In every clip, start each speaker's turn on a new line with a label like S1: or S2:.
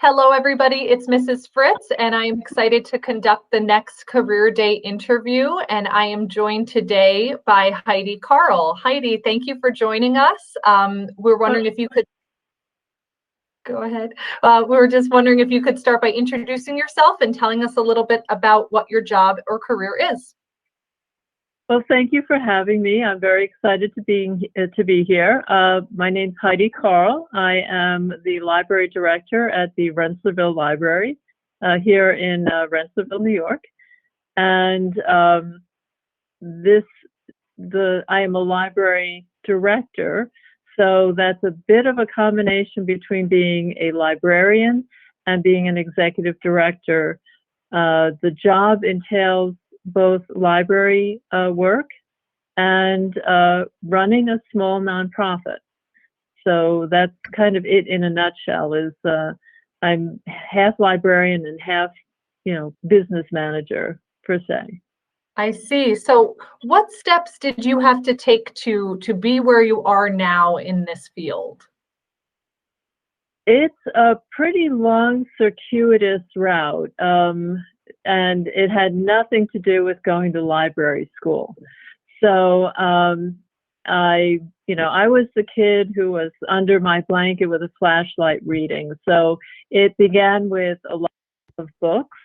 S1: Hello, everybody. It's Mrs. Fritz, and I am excited to conduct the next Career Day interview. And I am joined today by Heidi Carle. Heidi, thank you for joining us. We're wondering if you could go ahead. We were just wondering if you could start by introducing yourself and telling us a little bit about what your job or career is.
S2: Well, thank you for having me. I'm very excited to be here. My name's Heidi Carle. I am the library director at the Rensselaerville Library here in Rensselaerville, New York. And I am a library director, so that's a bit of a combination between being a librarian and being an executive director. The job entails both library work and running a small nonprofit. So that's kind of it in a nutshell. Is I'm half librarian and half, business manager per se.
S1: I see. So what steps did you have to take to be where you are now in this field?
S2: It's a pretty long, circuitous route. And it had nothing to do with going to library school. So I was the kid who was under my blanket with a flashlight reading. So it began with a love of books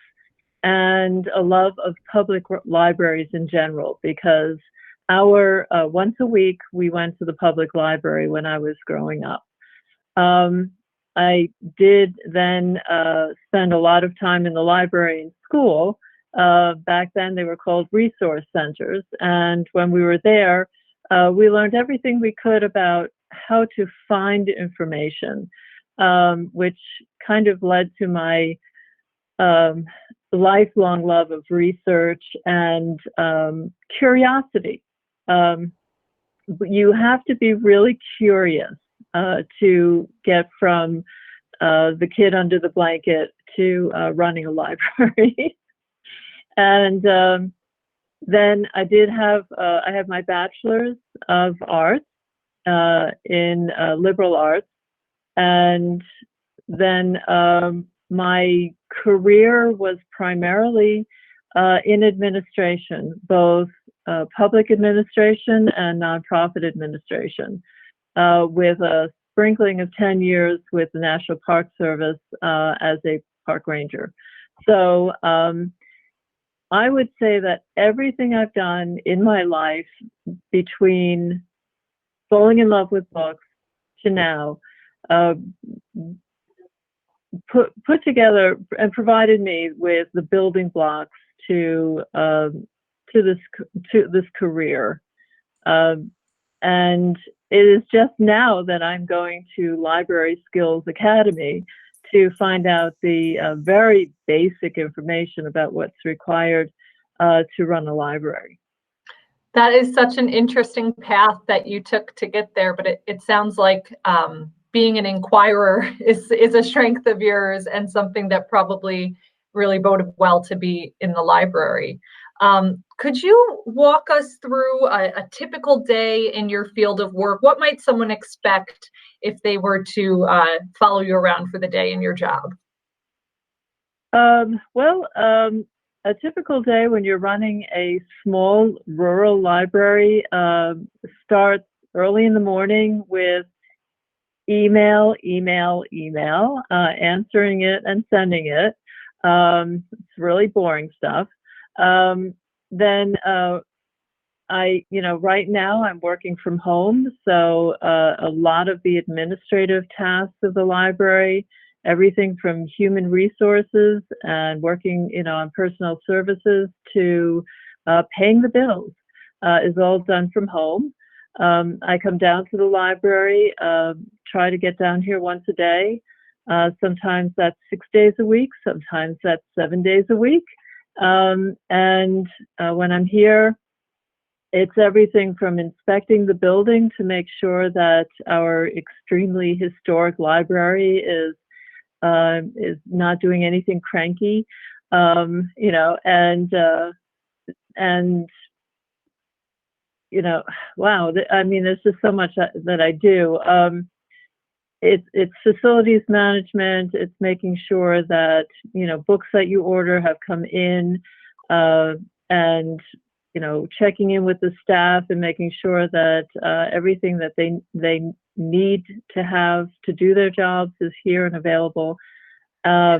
S2: and a love of public libraries in general, because once a week we went to the public library when I was growing up. I did then spend a lot of time in the library in school. Back then they were called resource centers. And when we were there, we learned everything we could about how to find information, which kind of led to my lifelong love of research and curiosity. You have to be really curious to get from the kid under the blanket to running a library. And then I have my bachelor's of arts in liberal arts. And then my career was primarily in administration, both public administration and nonprofit administration. With a sprinkling of 10 years with the National Park Service as a park ranger. So I would say that everything I've done in my life, between falling in love with books to now, put together and provided me with the building blocks to this career. And it is just now that I'm going to Library Skills Academy to find out the very basic information about what's required to run a library.
S1: That is such an interesting path that you took to get there, but it sounds like being an inquirer is a strength of yours and something that probably really boded well to be in the library. Could you walk us through a typical day in your field of work? What might someone expect if they were to follow you around for the day in your job?
S2: A typical day when you're running a small rural library starts early in the morning with email, answering it and sending it. It's really boring stuff. Then right now I'm working from home, so a lot of the administrative tasks of the library, everything from human resources and working, on personal services to paying the bills, is all done from home. I come down to the library, try to get down here once a day. Sometimes that's 6 days a week, sometimes that's 7 days a week. And when I'm here, it's everything from inspecting the building to make sure that our extremely historic library is not doing anything cranky, and wow, I mean, there's just so much that I do. It's facilities management. It's making sure that, books that you order have come in, and, checking in with the staff and making sure that everything that they need to have to do their jobs is here and available. I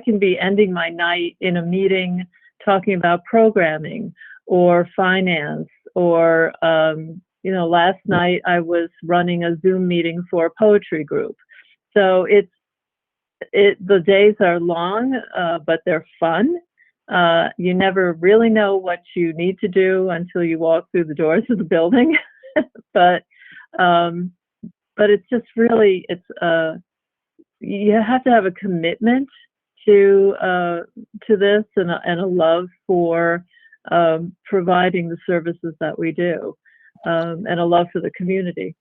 S2: can be ending my night in a meeting talking about programming or finance, or last night I was running a Zoom meeting for a poetry group. So the days are long, but they're fun. You never really know what you need to do until you walk through the doors of the building. but it's just really, you have to have a commitment to this, and a love for providing the services that we do, and a love for the community.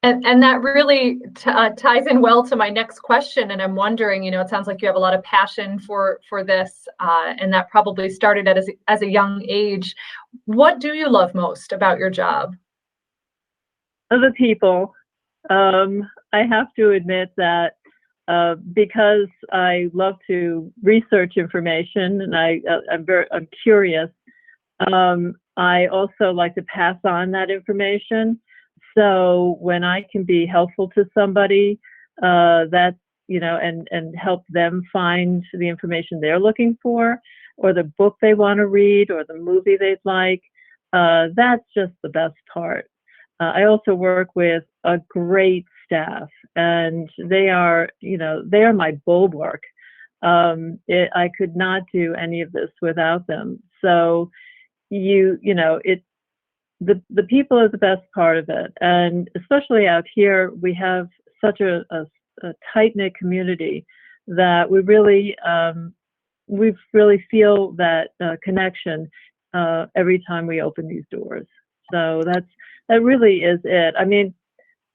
S1: And that really ties in well to my next question. And I'm wondering, it sounds like you have a lot of passion for this, and that probably started as a young age. What do you love most about your job?
S2: The people. I have to admit that because I love to research information, and I'm curious. I also like to pass on that information. So when I can be helpful to somebody, that's, and help them find the information they're looking for, or the book they want to read, or the movie they'd like, that's just the best part. I also work with a great staff, and they are my bulwark. I could not do any of this without them. So the people are the best part of it, and especially out here, we have such a tight-knit community that we really feel that connection every time we open these doors. So that really is it. I mean,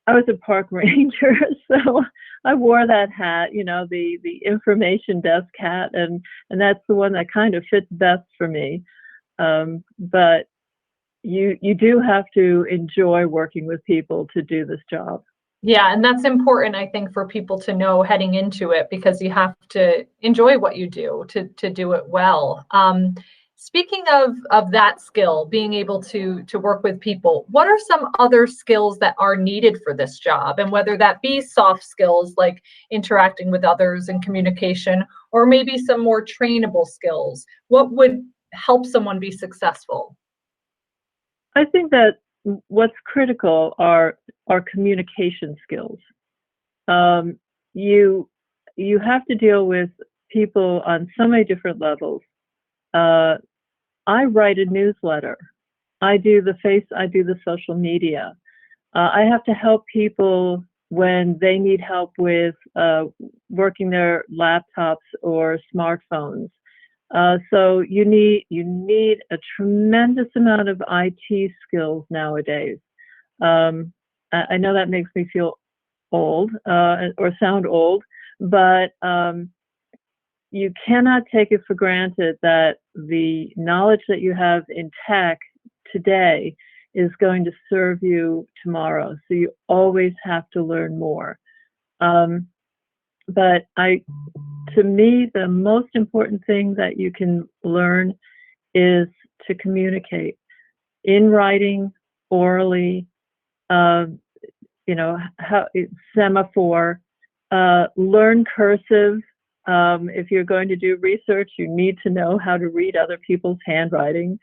S2: I was a park ranger, so I wore that hat, the information desk hat, and that's the one that kind of fits best for me. But you do have to enjoy working with people to do this job.
S1: Yeah, and that's important, I think, for people to know heading into it, because you have to enjoy what you do to do it well. Speaking of that skill, being able to work with people, what are some other skills that are needed for this job? And whether that be soft skills like interacting with others and communication, or maybe some more trainable skills, what would help someone be successful?
S2: I think that what's critical are communication skills. You have to deal with people on so many different levels. I write a newsletter. I do the social media. I have to help people when they need help with working their laptops or smartphones. So you need a tremendous amount of IT skills nowadays. I know that makes me feel old, or sound old, but you cannot take it for granted that the knowledge that you have in tech today is going to serve you tomorrow. So you always have to learn more. But to me, the most important thing that you can learn is to communicate in writing, orally, how semaphore, learn cursive. If you're going to do research, you need to know how to read other people's handwriting.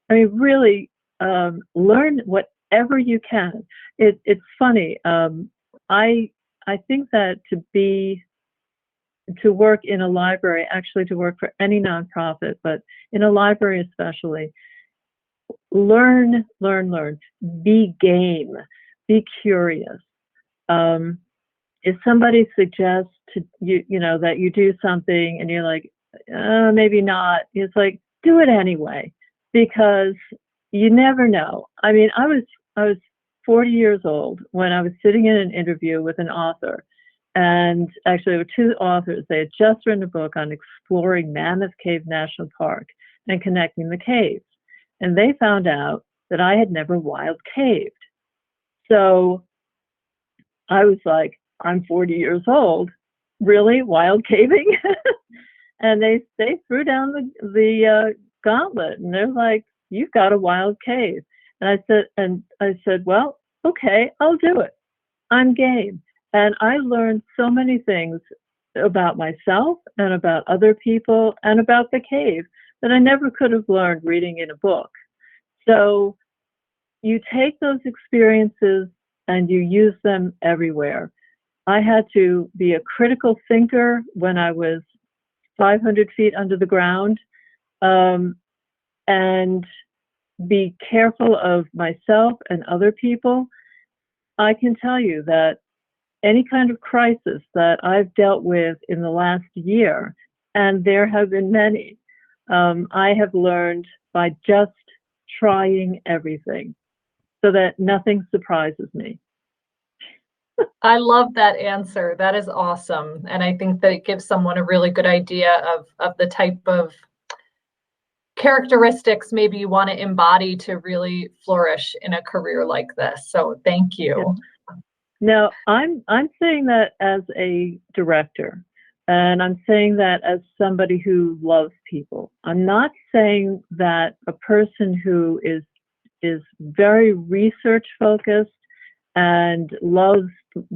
S2: Really, learn whatever you can. It's funny. I think that to work in a library, actually to work for any nonprofit, but in a library especially, learn, be game, be curious. If somebody suggests to you, that you do something and you're like, maybe not, it's like, do it anyway, because you never know. I mean, I was 40 years old when I was sitting in an interview with an author, and actually there were two authors. They had just written a book on exploring Mammoth Cave National Park and connecting the caves. and they found out that I had never wild caved. So I was like, I'm 40 years old. Really? Wild caving? And they threw down the gauntlet, and they're like, "You've got a wild cave." And I said, "Well, okay, I'll do it. I'm game." And I learned so many things about myself and about other people and about the cave that I never could have learned reading in a book. So you take those experiences and you use them everywhere. I had to be a critical thinker when I was 500 feet under the ground, um, and be careful of myself and other people. I can tell you that any kind of crisis that I've dealt with in the last year, and there have been many, I have learned by just trying everything so that nothing surprises me.
S1: I love that answer. That is awesome. And I think that it gives someone a really good idea of the type of characteristics maybe you want to embody to really flourish in a career like this. So thank
S2: Yeah.
S1: you.
S2: Now, I'm saying that as a director, and I'm saying that as somebody who loves people. I'm not saying that a person who is very research focused and loves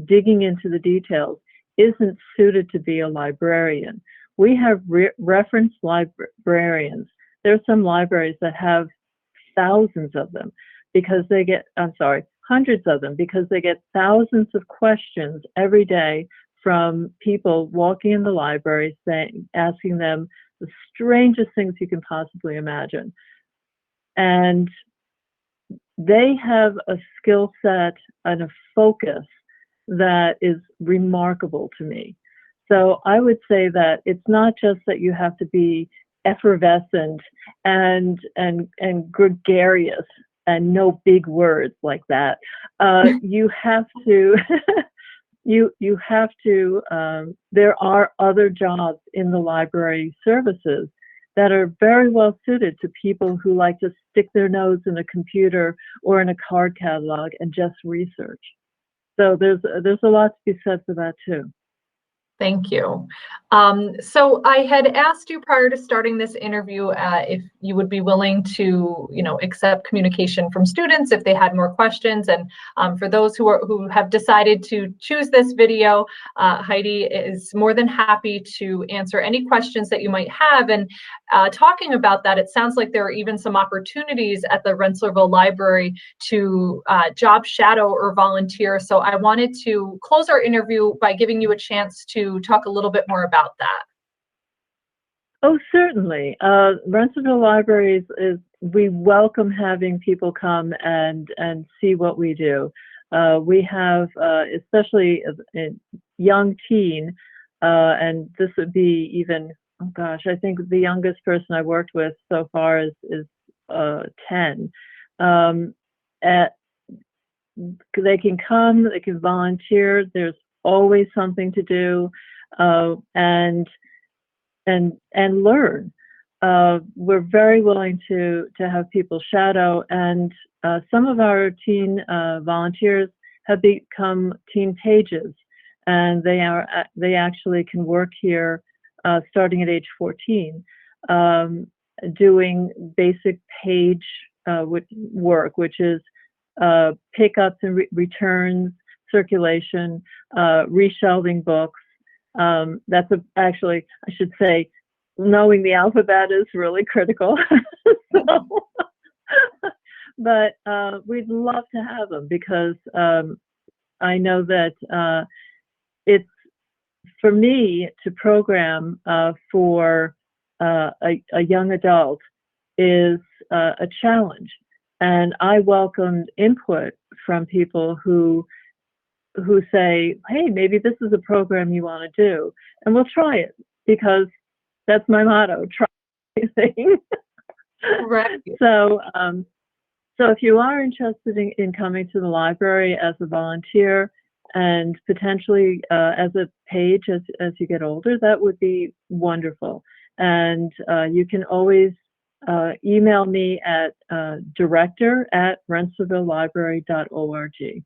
S2: digging into the details isn't suited to be a librarian. We have reference librarians. There are some libraries that have thousands of them because they get, I'm sorry, hundreds of them because they get thousands of questions every day from people walking in the library asking them the strangest things you can possibly imagine. And they have a skill set and a focus that is remarkable to me. So I would say that it's not just that you have to be effervescent and gregarious and no big words like that. You have to you have to. There are other jobs in the library services that are very well suited to people who like to stick their nose in a computer or in a card catalog and just research. So there's a lot to be said for that too.
S1: Thank you. So I had asked you prior to starting this interview if you would be willing to, accept communication from students if they had more questions. And for those who have decided to choose this video, Heidi is more than happy to answer any questions that you might have. And talking about that, it sounds like there are even some opportunities at the Rensselaerville Library to job shadow or volunteer. So I wanted to close our interview by giving you a chance to talk a little bit more about that.
S2: Oh, certainly. Rensselaerville Libraries we welcome having people come and see what we do. We have, especially a young teen, and this would be even, oh gosh, I think the youngest person I worked with so far is 10. They can come, they can volunteer. There's always something to do, and learn. We're very willing to have people shadow, and some of our teen volunteers have become teen pages, and they actually can work here starting at age 14, doing basic page work, which is pickups and returns, circulation, reshelving books. Actually, I should say, knowing the alphabet is really critical. But we'd love to have them because I know that it's, for me to program for a young adult is a challenge. And I welcomed input from people who say, hey, maybe this is a program you want to do, and we'll try it, because that's my motto, try anything.
S1: Right.
S2: So if you are interested in coming to the library as a volunteer and potentially as a page as you get older, that would be wonderful. And you can always email me at director@rensselaerlibrary.org.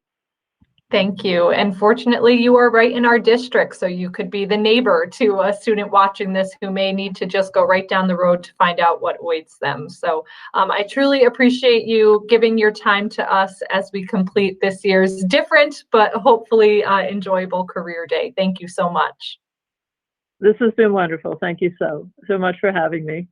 S1: Thank you. And fortunately, you are right in our district, so you could be the neighbor to a student watching this who may need to just go right down the road to find out what awaits them. So I truly appreciate you giving your time to us as we complete this year's different but hopefully enjoyable career day. Thank you so much.
S2: This has been wonderful. Thank you so much for having me.